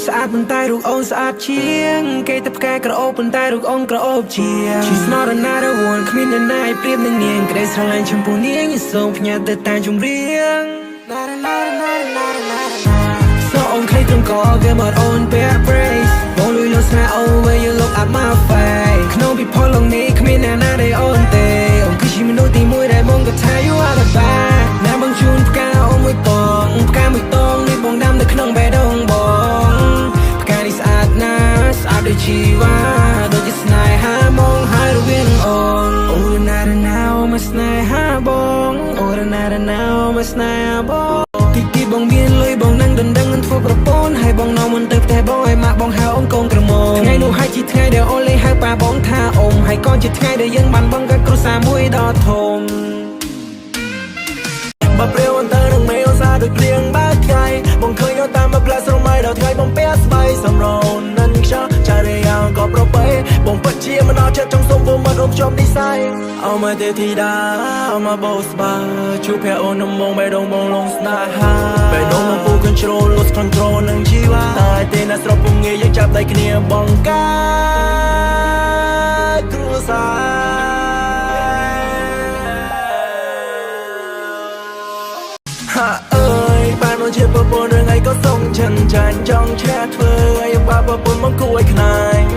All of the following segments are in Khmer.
ស្អាតប៉ុន្តែរូបអូនស្អាតជាងគេតែផ្កាយក្រអូបប៉ុន្តែរូបអូនក្រអូបជាង She's not another one គ្មានអ្នកណាឲ្យប្រៀបនឹងនាងក្តីស្រឡាញ់ចំពោះនាងសូមផ្ញើទៅតាមចម្រៀងសូមអូនខ្លីត្រង់កវាមកអូនពាក់ brace បងលួយលុយស្នេហ៍ oh when you look at my face ក្នុងពិភពលោកនេះគ្មានអ្នកណាដែលអូនទេអូនគឺជាមនុស្សទីមួយដែលបងក៏ថា you are the best ណាបងជូនផ្កាអូនមួយពងផ្កាមួយតងនេះបងដាំនៅក្នុងបេះដូងបងផ្កានេះស្អាតណាស់ស្អាតដូចជីវ៉ាដូចជាស្នេហាមងហើយរវាងអូនអូណារណាអូមកស្នេហាបងអូណារណាអូមកស្នេហាបងទីបងមានលុយបងនឹងដណ្ដឹងនឹងធ្វើប្រពន្ធហើយបងនៅមុនទៅផ្ទះបងឲ្យម៉ាក់បងហៅអូនកូនក្រមុំថ្ងៃនោះហើយជាថ្ងៃដែលអូនលេងហៅប៉ាបងថាអ៊ំហើយក៏ជាថ្ងៃដែលយើងបានបងកើតគ្រួសារមួយដ៏ធំបើព្រាវអន្តរនឹងមេអូសាដូចព្រៀងបើថ្ងៃបងឃើញអូនតាមមកផ្លាស់ស្រមៃដល់ថ្ងៃបងពាក់ស្បៃសំរោននឹងខ្យល់ចារីយ៉ាងក៏ប្របីបងពិតជាមិនអត់ចិត្តចង់សុំពុំមិនរួមជាប់និស័យអមទេធីតាអមបោស្បាជួបភ័ក្រអូននឹងមកបេះដូងបងលងស្នេហាបេះដូងមកពូ control lose control នឹងជីវ៉ាតែទេណាស្រុកពុំងាយយើងចាប់ដៃគ្នាបងកាគ្រួសារហាអើយបានមកជាប្រពន្ធរឿងអីក៏សុំចិនចាញ់ចង់ឆ្លាតធ្វើឲ្យបាប្រពន្ធមកគួរឲ្យខ្នាញ់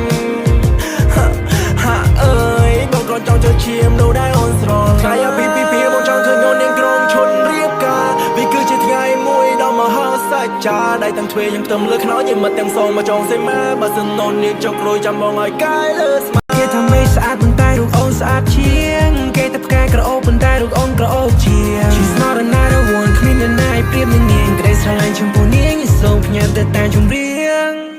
ហាអើយបងក៏ចង់ចូលឈាមនោះដែរអូនស្រល់ថ្ងៃអាពីបងចង់ឃើញអូននាងក្រុមឈុតរៀបការវាគឺជាថ្ងៃមួយដ៏មហាសាច់ចាដៃទាំងទ្វេយើងផ្ទឹមលើខ្នោយើងមកទាំងសងមកចងសេម៉ាបើសិនអូននាងចង់ក្រួយចាំបងឲ្យកាយលើស្មាគេថាមេស្អាតប៉ុន្តែរូបអូនស្អាតជាងគេតែផ្កាយក្រអូបប៉ុន្តែរូបអូនក្រអូបជាង She's not another one គ្មានអ្នកណាឲ្យប្រៀបនឹងនាងក្តីស្រឡាញ់ចំពោះនាងសូមផ្ញើទៅតាមចម្រៀង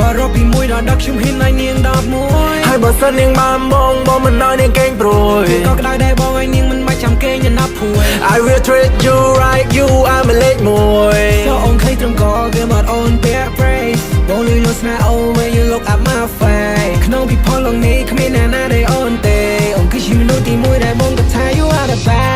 បើរកពីមួយដល់10ខ្ញុំហ៊ានឲ្យនាង11ហើយបើសិននាងបានបងមិនឲ្យនាងកេងព្រួយក៏ក្តៅដែរបងឲ្យនាងមិនបាច់ចាំកេងញ៉ាប់ភួយ I will treat you right you I'm a late មួយសូអូនឃើញត្រង់កវាមកអូនពាក់ brace បងលួយលុយស្នេហ៍ oh when you look at my face ក្នុងពិភពលោកនេះគ្មានអ្នកណាដែលអូនទេអូនគឺជាមនុស្សទីមួយដែលបងក៏ថា you are the best